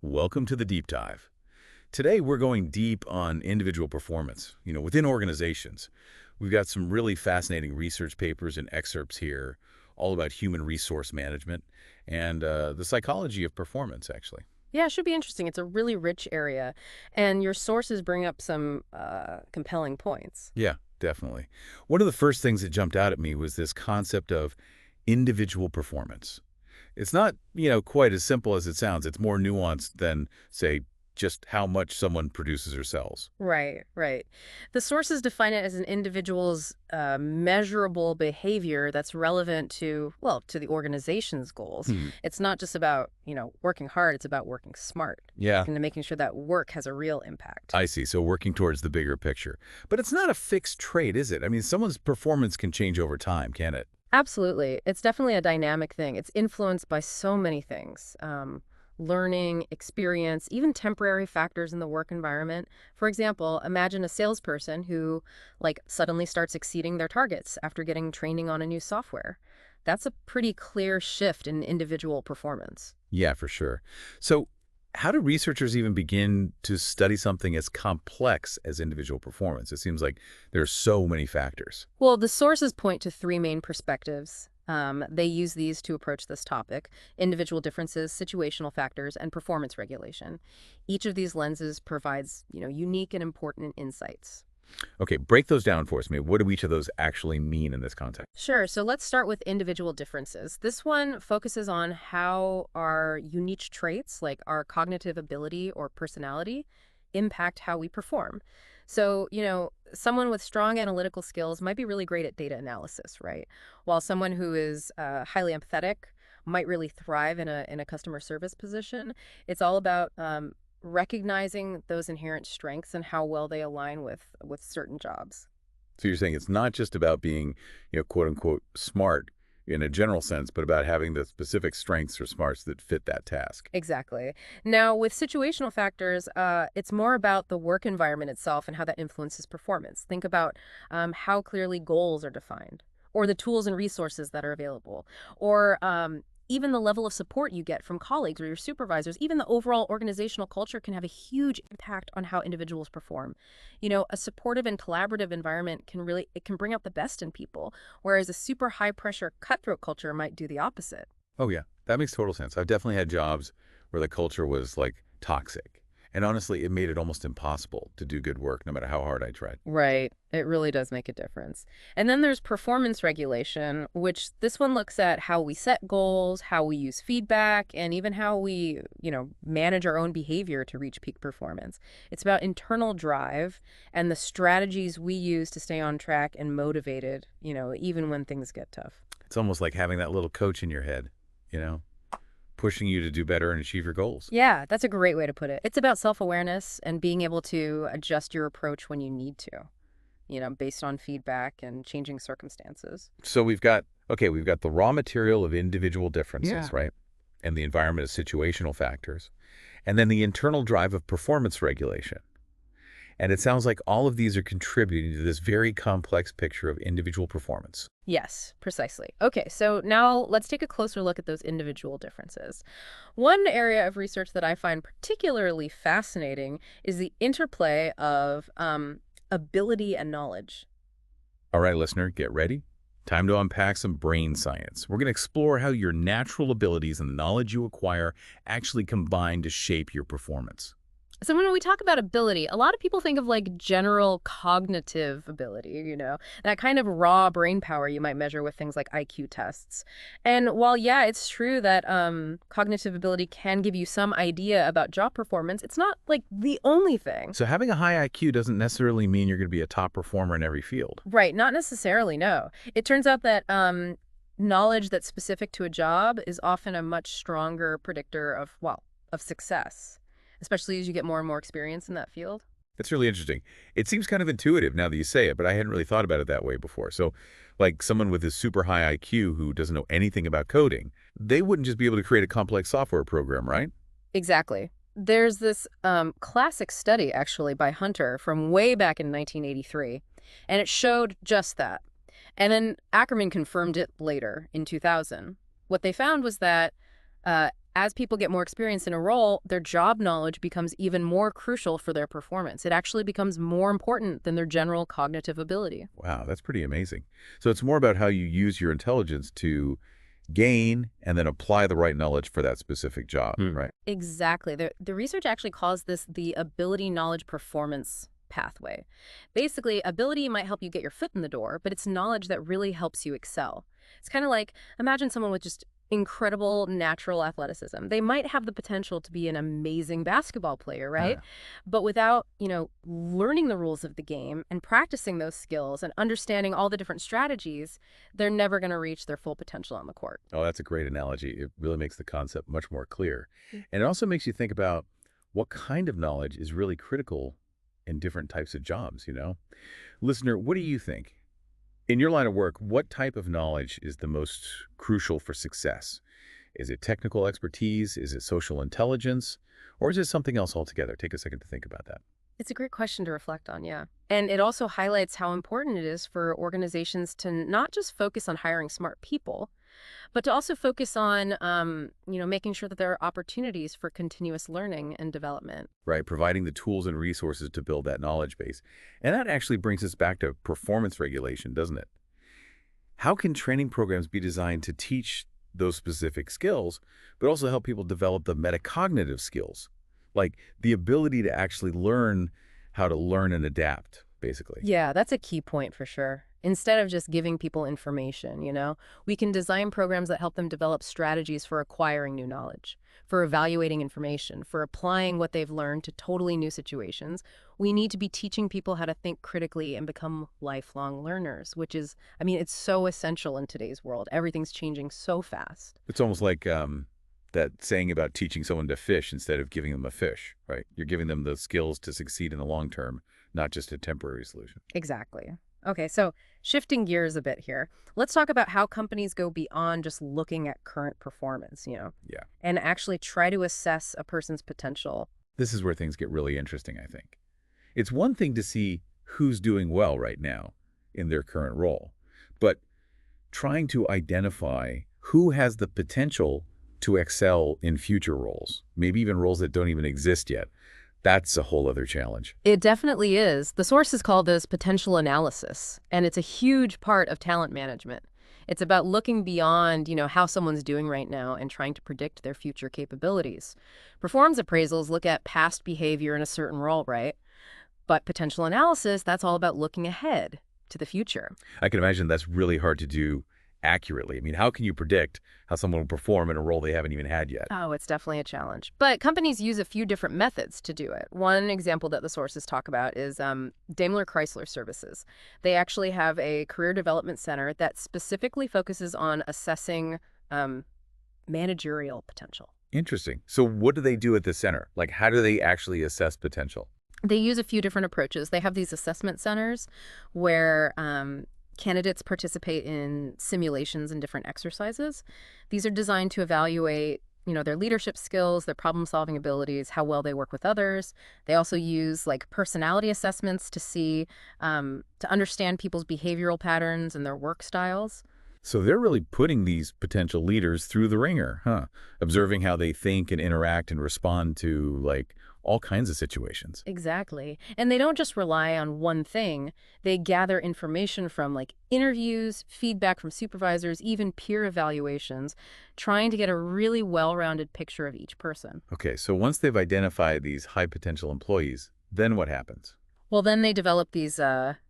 Welcome to the deep dive. Today we're going deep on individual performance, within organizations. We've got some really fascinating research papers and excerpts here, all about human resource management and the psychology of performance, actually. Yeah, it should be interesting. It's a really rich area, and your sources bring up some compelling points. Yeah, definitely. One of the first things that jumped out at me was this concept of individual performance. It's not, quite as simple as it sounds. It's more nuanced than, say, just how much someone produces or sells. Right, right. The sources define it as an individual's measurable behavior that's relevant to, well, to the organization's goals. Hmm. It's not just about, working hard. It's about working smart Yeah, and making sure that work has a real impact. I see. So working towards the bigger picture. But it's not a fixed trait, is it? I mean, someone's performance can change over time, can it? Absolutely. It's definitely a dynamic thing. It's influenced by so many things. Learning, experience, even temporary factors in the work environment. For example, imagine a salesperson who, suddenly starts exceeding their targets after getting training on a new software. That's a pretty clear shift in individual performance. Yeah, for sure. So how do researchers even begin to study something as complex as individual performance? It seems like there are so many factors. Well, the sources point to three main perspectives. They use these to approach this topic: individual differences, situational factors, and performance regulation. Each of these lenses provides, unique and important insights. Okay, break those down for us. What do each of those actually mean in this context? Sure, so let's start with individual differences. This one focuses on how our unique traits, like our cognitive ability or personality, impact how we perform. So, someone with strong analytical skills might be really great at data analysis, right? While someone who is highly empathetic might really thrive in a customer service position. It's all about recognizing those inherent strengths and how well they align with certain jobs. So you're saying it's not just about being, quote unquote, smart in a general sense, but about having the specific strengths or smarts that fit that task. Exactly. Now, with situational factors, it's more about the work environment itself and how that influences performance. Think about how clearly goals are defined, or the tools and resources that are available, or even the level of support you get from colleagues or your supervisors. Even the overall organizational culture can have a huge impact on how individuals perform. A supportive and collaborative environment it can bring out the best in people, whereas a super high pressure cutthroat culture might do the opposite. Oh, yeah, that makes total sense. I've definitely had jobs where the culture was like toxic. And honestly, it made it almost impossible to do good work no matter how hard I tried. Right. It really does make a difference. And then there's performance regulation, which this one looks at how we set goals, how we use feedback, and even how we, manage our own behavior to reach peak performance. It's about internal drive and the strategies we use to stay on track and motivated, even when things get tough. It's almost like having that little coach in your head, you know, pushing you to do better and achieve your goals. Yeah, that's a great way to put it. It's about self-awareness and being able to adjust your approach when you need to, based on feedback and changing circumstances. So we've got the raw material of individual Yeah. differences, right? And the environment of situational factors. And then the internal drive of performance regulation. And it sounds like all of these are contributing to this very complex picture of individual performance. Yes, precisely. Okay, so now let's take a closer look at those individual differences. One area of research that I find particularly fascinating is the interplay of ability and knowledge. All right, listener, get ready. Time to unpack some brain science. We're going to explore how your natural abilities and the knowledge you acquire actually combine to shape your performance. So when we talk about ability, a lot of people think of general cognitive ability, that kind of raw brain power you might measure with things like IQ tests. And while, yeah, it's true that cognitive ability can give you some idea about job performance, it's not the only thing. So having a high IQ doesn't necessarily mean you're going to be a top performer in every field. Right, not necessarily, no. It turns out that knowledge that's specific to a job is often a much stronger predictor of, well, of success, especially as you get more and more experience in that field. That's really interesting. It seems kind of intuitive now that you say it, but I hadn't really thought about it that way before. So, like someone with a super high IQ who doesn't know anything about coding, they wouldn't just be able to create a complex software program, right? Exactly. There's this classic study, actually, by Hunter from way back in 1983, and it showed just that. And then Ackerman confirmed it later in 2000. What they found was that uh, As people get more experience in a role, their job knowledge becomes even more crucial for their performance. It actually becomes more important than their general cognitive ability. Wow, that's pretty amazing. So it's more about how you use your intelligence to gain and then apply the right knowledge for that specific job, right? Exactly. The research actually calls this the ability knowledge performance pathway. Basically, ability might help you get your foot in the door, but it's knowledge that really helps you excel. It's kind of like imagine someone with just incredible natural athleticism. They might have the potential to be an amazing basketball player, right? Yeah. But without, learning the rules of the game and practicing those skills and understanding all the different strategies, they're never going to reach their full potential on the court. Oh, that's a great analogy. It really makes the concept much more clear. And it also makes you think about what kind of knowledge is really critical in different types of jobs? Listener, what do you think? In your line of work, what type of knowledge is the most crucial for success? Is it technical expertise? Is it social intelligence? Or is it something else altogether? Take a second to think about that. It's a great question to reflect on, yeah. And it also highlights how important it is for organizations to not just focus on hiring smart people, but to also focus on, making sure that there are opportunities for continuous learning and development. Right? Providing the tools and resources to build that knowledge base. And that actually brings us back to performance regulation, doesn't it? How can training programs be designed to teach those specific skills, but also help people develop the metacognitive skills, like the ability to actually learn how to learn and adapt, basically? Yeah, that's a key point for sure. Instead of just giving people information, we can design programs that help them develop strategies for acquiring new knowledge, for evaluating information, for applying what they've learned to totally new situations. We need to be teaching people how to think critically and become lifelong learners, which is, it's so essential in today's world. Everything's changing so fast. It's almost like that saying about teaching someone to fish instead of giving them a fish, right? You're giving them the skills to succeed in the long term, not just a temporary solution. Exactly. Okay, so shifting gears a bit here, let's talk about how companies go beyond just looking at current performance, Yeah. and actually try to assess a person's potential. This is where things get really interesting, I think. It's one thing to see who's doing well right now in their current role, but trying to identify who has the potential to excel in future roles, maybe even roles that don't even exist yet. That's a whole other challenge. It definitely is. The sources call this potential analysis, and it's a huge part of talent management. It's about looking beyond, how someone's doing right now and trying to predict their future capabilities. Performance appraisals look at past behavior in a certain role, right? But potential analysis, that's all about looking ahead to the future. I can imagine that's really hard to do accurately. I mean, how can you predict how someone will perform in a role they haven't even had yet? Oh, it's definitely a challenge. But companies use a few different methods to do it. One example that the sources talk about is Daimler Chrysler Services. They actually have a career development center that specifically focuses on assessing managerial potential. Interesting. So what do they do at the center? Like, how do they actually assess potential? They use a few different approaches. They have these assessment centers where candidates participate in simulations and different exercises. These are designed to evaluate, their leadership skills, their problem-solving abilities, how well they work with others. They also use personality assessments to see, to understand people's behavioral patterns and their work styles. So they're really putting these potential leaders through the ringer, huh? Observing how they think and interact and respond to all kinds of situations. Exactly. And they don't just rely on one thing. They gather information from interviews, feedback from supervisors, even peer evaluations, trying to get a really well-rounded picture of each person. Okay, so once they've identified these high potential employees, then what happens? Well, then they develop these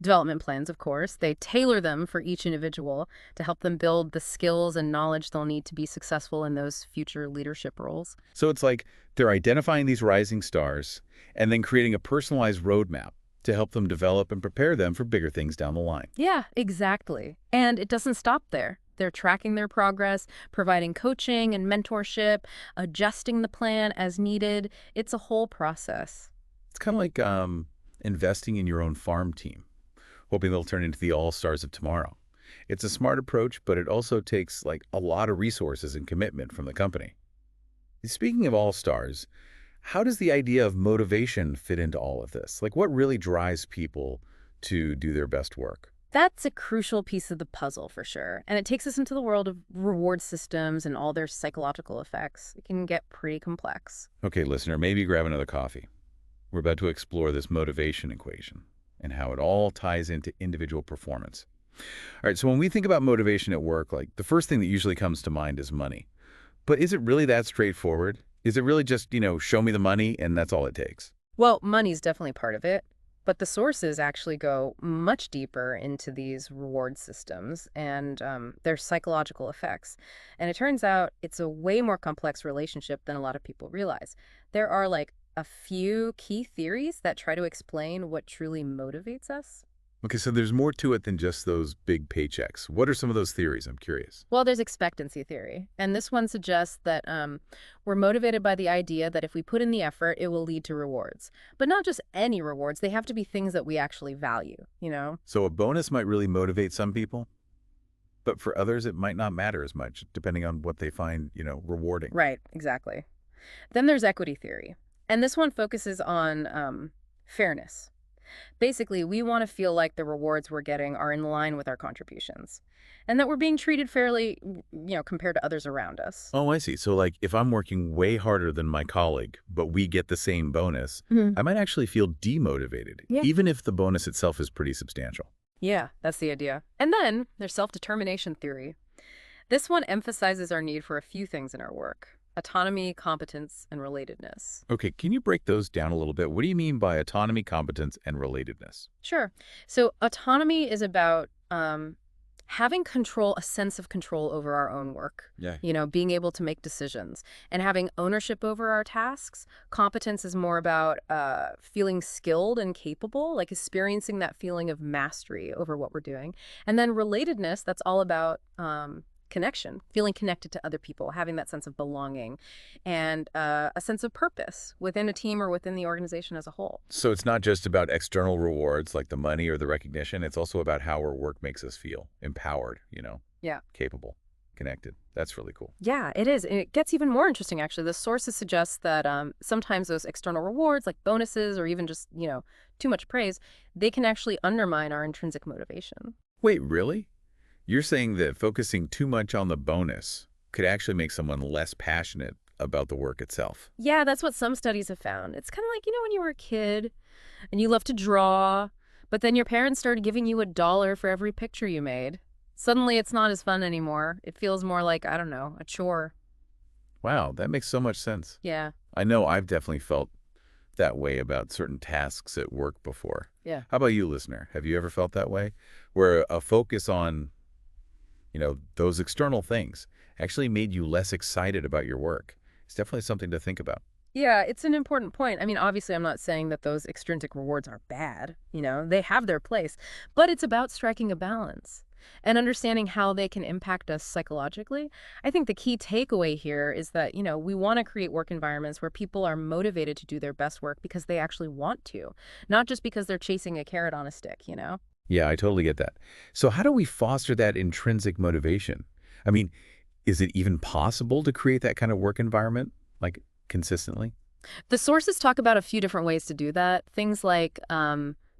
development plans, of course. They tailor them for each individual to help them build the skills and knowledge they'll need to be successful in those future leadership roles. So it's like they're identifying these rising stars and then creating a personalized roadmap to help them develop and prepare them for bigger things down the line. Yeah, exactly. And it doesn't stop there. They're tracking their progress, providing coaching and mentorship, adjusting the plan as needed. It's a whole process. It's kind of like investing in your own farm team, hoping they'll turn into the all-stars of tomorrow. It's a smart approach, but it also takes a lot of resources and commitment from the company. Speaking of all-stars, how does the idea of motivation fit into all of this? What really drives people to do their best work? That's a crucial piece of the puzzle for sure. And it takes us into the world of reward systems and all their psychological effects. It can get pretty complex. Okay, listener, maybe grab another coffee. We're about to explore this motivation equation and how it all ties into individual performance. All right, so when we think about motivation at work, like the first thing that usually comes to mind is money. But is it really that straightforward? Is it really just, show me the money and that's all it takes? Well, money's definitely part of it, but the sources actually go much deeper into these reward systems and their psychological effects. And it turns out it's a way more complex relationship than a lot of people realize. There are like a few key theories that try to explain what truly motivates us. Okay, so there's more to it than just those big paychecks. What are some of those theories? I'm curious. Well, there's expectancy theory, and this one suggests that we're motivated by the idea that if we put in the effort, it will lead to rewards. But not just any rewards, they have to be things that we actually value. So a bonus might really motivate some people, but for others, it might not matter as much, depending on what they find, rewarding. Right, exactly. Then there's equity theory, and this one focuses on fairness. Basically, we want to feel like the rewards we're getting are in line with our contributions and that we're being treated fairly, compared to others around us. Oh, I see. So like if I'm working way harder than my colleague, but we get the same bonus, Mhm. I might actually feel demotivated, Yeah. even if the bonus itself is pretty substantial. Yeah, that's the idea. And then there's self-determination theory. This one emphasizes our need for a few things in our work: autonomy, competence, and relatedness. Okay, can you break those down a little bit? What do you mean by autonomy, competence, and relatedness? Sure. So autonomy is about having control, a sense of control over our own work, Yeah. being able to make decisions and having ownership over our tasks. Competence is more about feeling skilled and capable, like experiencing that feeling of mastery over what we're doing. And then relatedness, that's all about connection, feeling connected to other people, having that sense of belonging and a sense of purpose within a team or within the organization as a whole. So it's not just about external rewards like the money or the recognition. It's also about how our work makes us feel empowered, Yeah. capable, connected. That's really cool. Yeah, it is. And it gets even more interesting, actually. The sources suggest that sometimes those external rewards, like bonuses or even just, too much praise, they can actually undermine our intrinsic motivation. Wait, really? You're saying that focusing too much on the bonus could actually make someone less passionate about the work itself? Yeah, that's what some studies have found. It's kind of like, when you were a kid and you loved to draw, but then your parents started giving you $1 for every picture you made. Suddenly it's not as fun anymore. It feels more like, I don't know, a chore. Wow, that makes so much sense. Yeah. I know I've definitely felt that way about certain tasks at work before. Yeah. How about you, listener? Have you ever felt that way? Where a focus on, those external things actually made you less excited about your work? It's definitely something to think about. Yeah, it's an important point. I mean, obviously, I'm not saying that those extrinsic rewards are bad. They have their place. But it's about striking a balance and understanding how they can impact us psychologically. I think the key takeaway here is that, we want to create work environments where people are motivated to do their best work because they actually want to, not just because they're chasing a carrot on a stick. Yeah, I totally get that. So how do we foster that intrinsic motivation? I mean, is it even possible to create that kind of work environment, like consistently? The sources talk about a few different ways to do that. Things like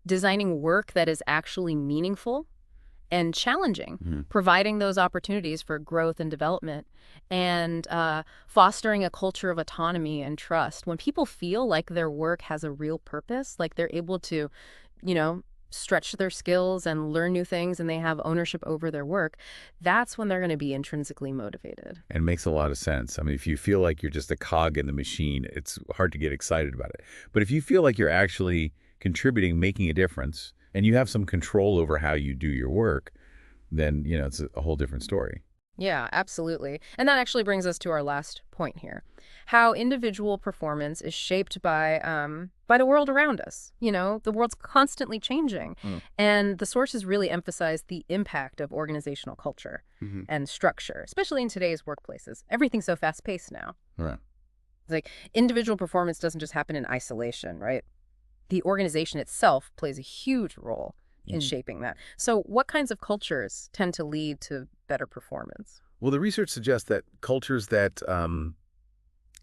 designing work that is actually meaningful and challenging, Mhm. providing those opportunities for growth and development, and fostering a culture of autonomy and trust. When people feel like their work has a real purpose, like they're able to, you know, stretch their skills and learn new things and they have ownership over their work, that's when they're going to be intrinsically motivated. And it makes a lot of sense. I mean, if you feel like you're just a cog in the machine, it's hard to get excited about it. But if you feel like you're actually contributing, making a difference, and you have some control over how you do your work, then, it's a whole different story. Yeah, absolutely. And that actually brings us to our last point here. How individual performance is shaped by the world around us. The world's constantly changing. Mm. And the sources really emphasize the impact of organizational culture Mm-hmm. and structure, especially in today's workplaces. Everything's so fast-paced now. All right. It's like individual performance doesn't just happen in isolation, right? The organization itself plays a huge role in Mhm. shaping that. So what kinds of cultures tend to lead to better performance? Well, the research suggests that cultures that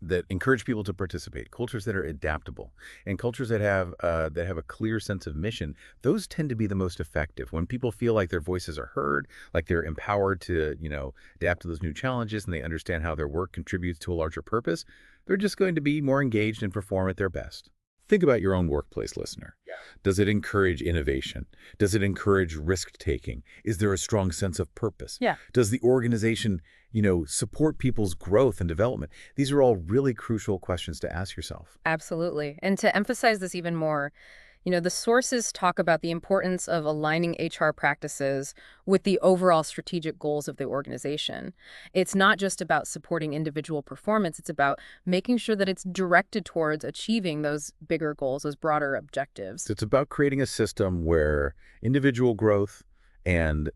that encourage people to participate, cultures that are adaptable, and cultures that have a clear sense of mission. Those tend to be the most effective. When people feel like their voices are heard, like they're empowered to, adapt to those new challenges, and they understand how their work contributes to a larger purpose, they're just going to be more engaged and perform at their best. Think about your own workplace, listener. Yeah. Does it encourage innovation? Does it encourage risk-taking? Is there a strong sense of purpose? Yeah. Does the organization, support people's growth and development? These are all really crucial questions to ask yourself. Absolutely. And to emphasize this even more, the sources talk about the importance of aligning HR practices with the overall strategic goals of the organization. It's not just about supporting individual performance, it's about making sure that it's directed towards achieving those bigger goals, those broader objectives. It's about creating a system where individual growth and,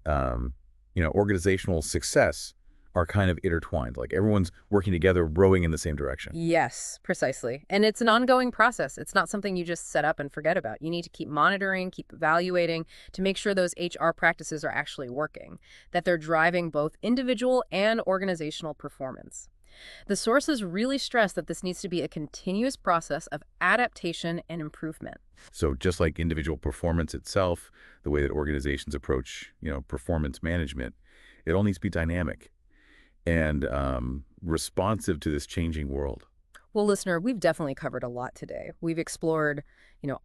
organizational success are kind of intertwined. Like everyone's working together, rowing in the same direction. Yes, precisely. And it's an ongoing process. It's not something you just set up and forget about. You need to keep monitoring, keep evaluating to make sure those HR practices are actually working, that they're driving both individual and organizational performance. The sources really stress that this needs to be a continuous process of adaptation and improvement. So just like individual performance itself, the way that organizations approach, performance management, it all needs to be dynamic and responsive to this changing world. Well, listener, we've definitely covered a lot today. We've explored,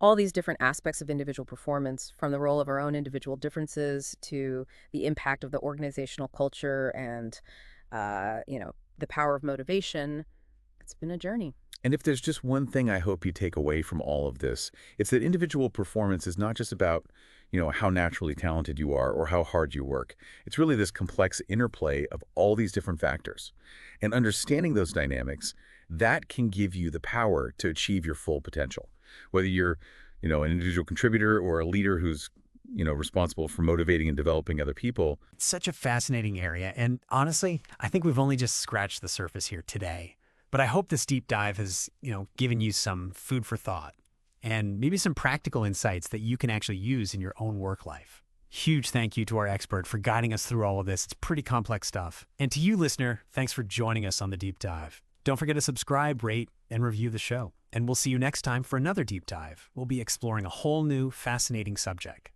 all these different aspects of individual performance, from the role of our own individual differences to the impact of the organizational culture and, the power of motivation. It's been a journey. And if there's just one thing I hope you take away from all of this, it's that individual performance is not just about, how naturally talented you are or how hard you work. It's really this complex interplay of all these different factors. And understanding those dynamics, that can give you the power to achieve your full potential. Whether you're, an individual contributor or a leader who's, responsible for motivating and developing other people. It's such a fascinating area. And honestly, I think we've only just scratched the surface here today. But I hope this deep dive has, given you some food for thought and maybe some practical insights that you can actually use in your own work life. Huge thank you to our expert for guiding us through all of this. It's pretty complex stuff. And to you, listener, thanks for joining us on the deep dive. Don't forget to subscribe, rate, and review the show. And we'll see you next time for another deep dive. We'll be exploring a whole new, fascinating subject.